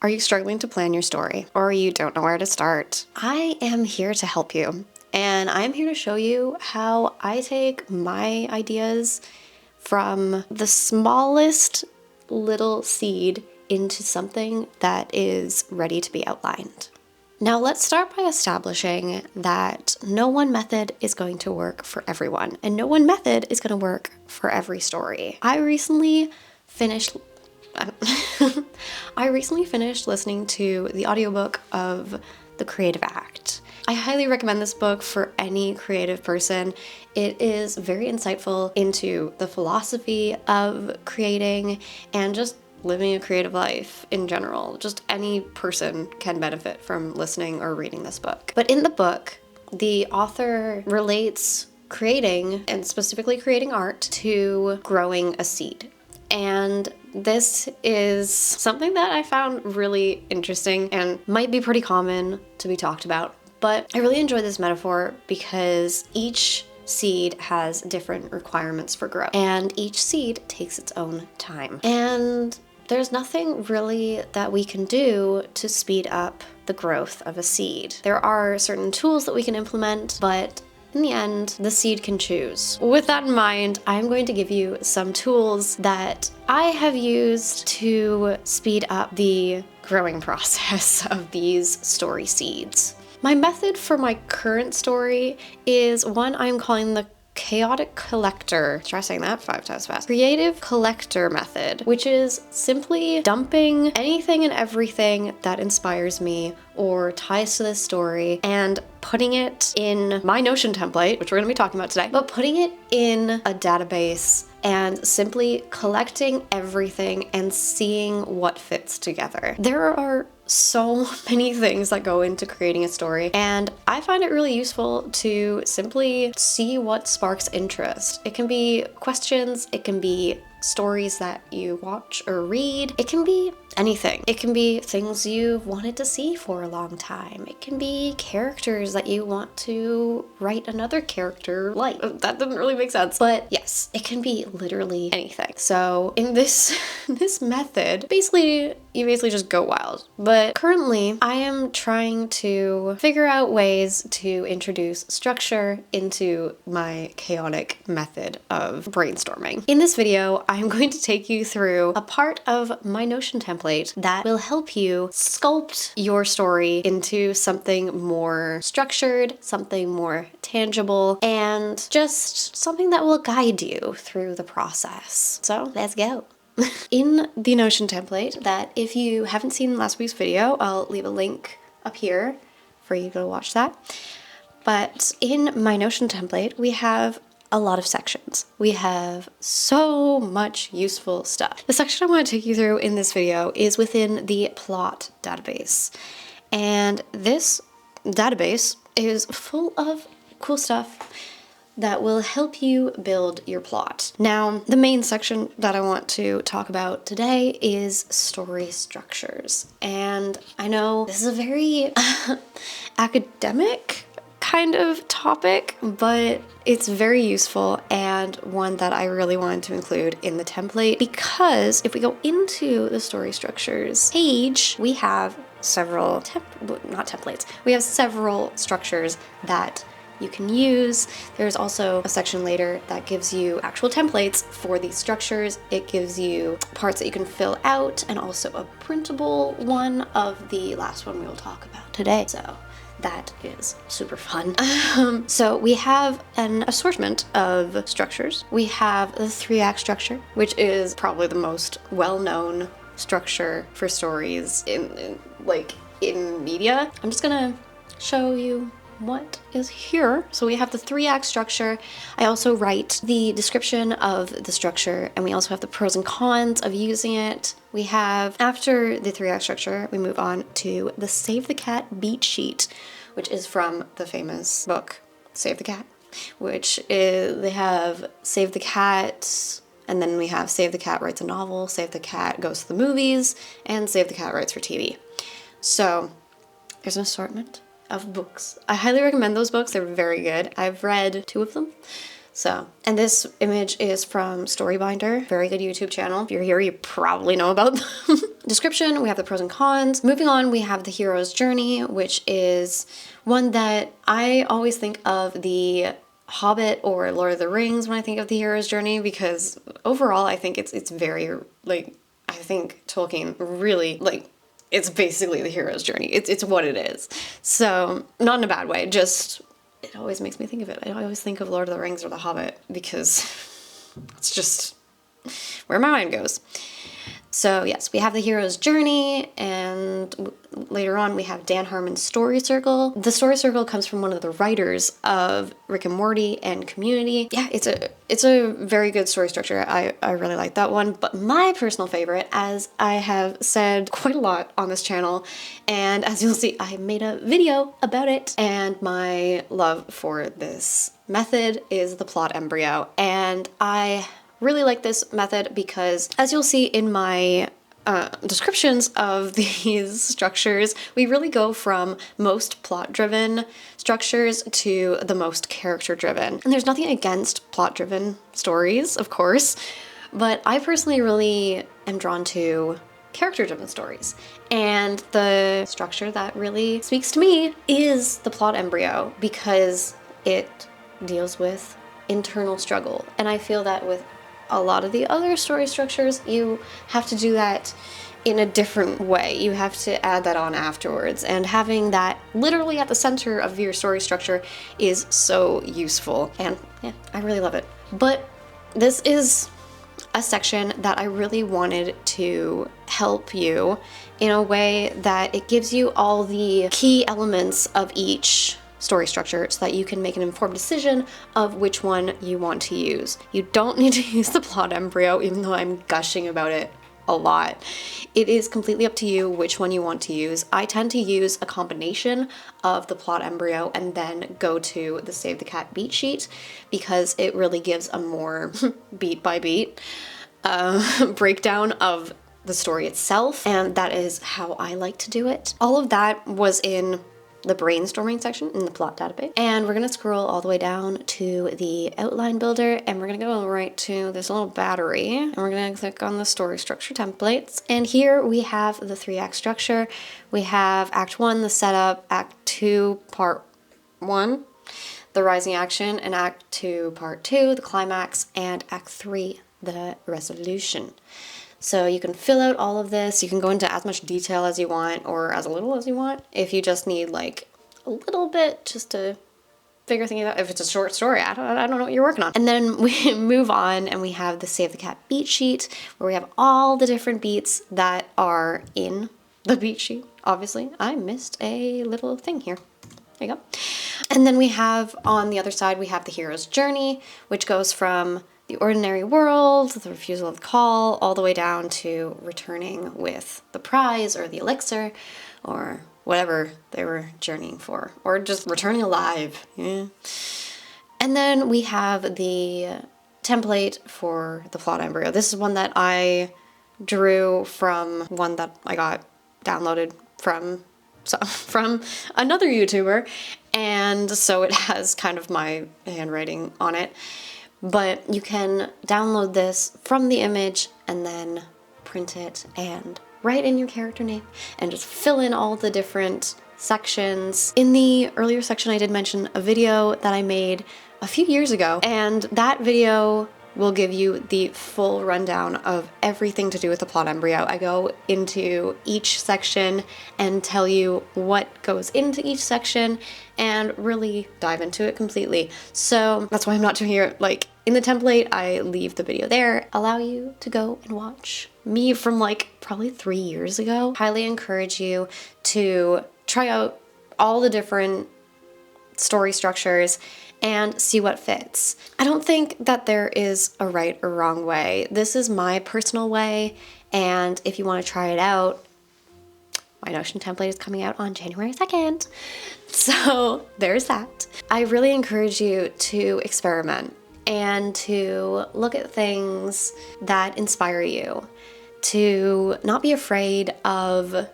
Are you struggling to plan your story, or you don't know where to start? I am here to help you, and I'm here to show you how I take my ideas from the smallest little seed into something that is ready to be outlined. Now let's start by establishing that no one method is going to work for everyone, and no one method is going to work for every story. I recently finished listening to the audiobook of The Creative Act. I highly recommend this book for any creative person. It is very insightful into the philosophy of creating and just living a creative life in general. Just any person can benefit from listening or reading this book. But in the book, the author relates creating, and specifically creating art, to growing a seed. And this is something that I found really interesting and might be pretty common to be talked about. But I really enjoy this metaphor because each seed has different requirements for growth, and each seed takes its own time. And there's nothing really that we can do to speed up the growth of a seed. There are certain tools that we can implement, but in the end, the seed can choose. With that in mind, I'm going to give you some tools that I have used to speed up the growing process of these story seeds. My method for my current story is one I'm calling the chaotic collector. Try saying that 5 times fast. Creative collector method, which is simply dumping anything and everything that inspires me or ties to this story and putting it in my Notion template, which we're going to be talking about today, but putting it in a database and simply collecting everything and seeing what fits together. There are so many things that go into creating a story, and I find it really useful to simply see what sparks interest. It can be questions, it can be stories that you watch or read, it can be anything. It can be things you've wanted to see for a long time. It can be characters that you want to write another character like. That doesn't really make sense, but yes, it can be literally anything. So in this method, you basically just go wild. But currently, I am trying to figure out ways to introduce structure into my chaotic method of brainstorming. In this video, I'm going to take you through a part of my Notion template that will help you sculpt your story into something more structured, something more tangible, and just something that will guide you through the process. So let's go. In the Notion template, that if you haven't seen last week's video, I'll leave a link up here for you to go watch that. But in my Notion template, we have a lot of sections. We have so much useful stuff. The section I want to take you through in this video is within the plot database. And this database is full of cool stuff that will help you build your plot. Now, the main section that I want to talk about today is story structures. And I know this is a very academic kind of topic, but it's very useful and one that I really wanted to include in the template, because if we go into the story structures page, we have several we have several structures that you can use. There's also a section later that gives you actual templates for these structures. It gives you parts that you can fill out, and also a printable one of the last one we will talk about today. So that is super fun. So we have an assortment of structures. We have the 3-act structure, which is probably the most well-known structure for stories in media. I'm just gonna show you what is here. So we have the 3-act structure. I also write the description of the structure, and we also have the pros and cons of using it. We have, after the 3-act structure, we move on to the Save the Cat beat sheet, which is from the famous book Save the Cat, which is, they have Save the Cat, and then we have Save the Cat writes a novel, Save the Cat goes to the movies, and Save the Cat writes for TV. So there's an assortment of books. I highly recommend those books. They're very good. I've read 2 of them, So, and this image is from Storybinder, very good YouTube channel. If you're here, you probably know about them. Description, we have the pros and cons. Moving on, we have the hero's journey, which is one that I always think of the Hobbit or Lord of the Rings when I think of the hero's journey, because overall I think it's very, like, I think Tolkien really, like, it's basically the hero's journey. It's what it is. So, not in a bad way, just it always makes me think of it. I always think of Lord of the Rings or The Hobbit because it's just where my mind goes. So yes, we have the hero's journey, and later on we have Dan Harmon's story circle. The story circle comes from one of the writers of Rick and Morty and Community. Yeah, it's a very good story structure. I really like that one. But my personal favorite, as I have said quite a lot on this channel, and as you'll see, I made a video about it, and my love for this method is the plot embryo. And I really like this method because, as you'll see in my descriptions of these structures, we really go from most plot-driven structures to the most character-driven. And there's nothing against plot-driven stories, of course, but I personally really am drawn to character-driven stories. And the structure that really speaks to me is the plot embryo, because it deals with internal struggle. And I feel that with a lot of the other story structures, you have to do that in a different way. You have to add that on afterwards, and having that literally at the center of your story structure is so useful, and yeah, I really love it. But this is a section that I really wanted to help you in a way that it gives you all the key elements of each story structure so that you can make an informed decision of which one you want to use. You don't need to use the plot embryo, even though I'm gushing about it a lot. It is completely up to you which one you want to use. I tend to use a combination of the plot embryo and then go to the Save the Cat beat sheet, because it really gives a more beat by beat breakdown of the story itself, and that is how I like to do it. All of that was in the brainstorming section in the plot database. And we're gonna scroll all the way down to the outline builder, and we're gonna go right to this little battery, and we're gonna click on the story structure templates. And here we have the 3-act structure. We have Act 1, the setup, Act 2, Part 1, the rising action, and Act 2, Part 2, the climax, and Act 3, the resolution. So you can fill out all of this. You can go into as much detail as you want or as little as you want. If you just need like a little bit just to figure things out. If it's a short story, I don't know what you're working on. And then we move on and we have the Save the Cat beat sheet, where we have all the different beats that are in the beat sheet. Obviously, I missed a little thing here. There you go. And then we have on the other side, we have the hero's journey, which goes from the ordinary world, the refusal of the call, all the way down to returning with the prize or the elixir or whatever they were journeying for, or just returning alive. Yeah. And then we have the template for the plot embryo. This is one that I drew from one that I got downloaded from another YouTuber, and so it has kind of my handwriting on it. But you can download this from the image and then print it and write in your character name and just fill in all the different sections. In the earlier section, I did mention a video that I made a few years ago, and that video will give you the full rundown of everything to do with the plot embryo. I go into each section and tell you what goes into each section and really dive into it completely. So that's why I'm not doing it like in the template. I leave the video there, allow you to go and watch me from like probably 3 years ago. Highly encourage you to try out all the different story structures and see what fits. I don't think that there is a right or wrong way. This is my personal way, and if you want to try it out, my Notion template is coming out on January 2nd. So there's that. I really encourage you to experiment and to look at things that inspire you, to not be afraid of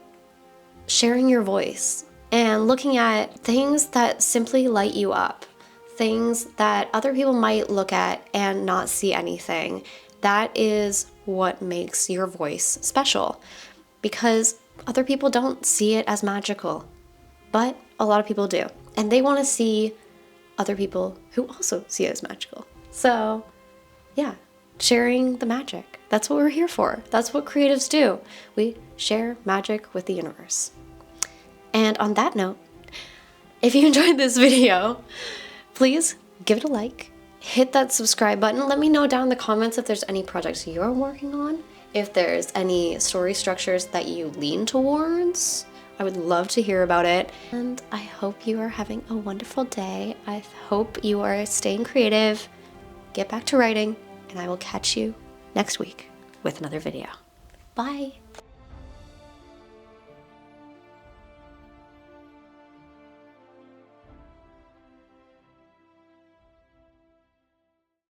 sharing your voice and looking at things that simply light you up. things that other people might look at and not see anything. That is what makes your voice special, because other people don't see it as magical, but a lot of people do. And they want to see other people who also see it as magical. So yeah, sharing the magic. That's what we're here for. That's what creatives do. We share magic with the universe. And on that note, if you enjoyed this video, please give it a like, hit that subscribe button. Let me know down in the comments if there's any projects you're working on, if there's any story structures that you lean towards. I would love to hear about it. And I hope you are having a wonderful day. I hope you are staying creative. Get back to writing, and I will catch you next week with another video. Bye.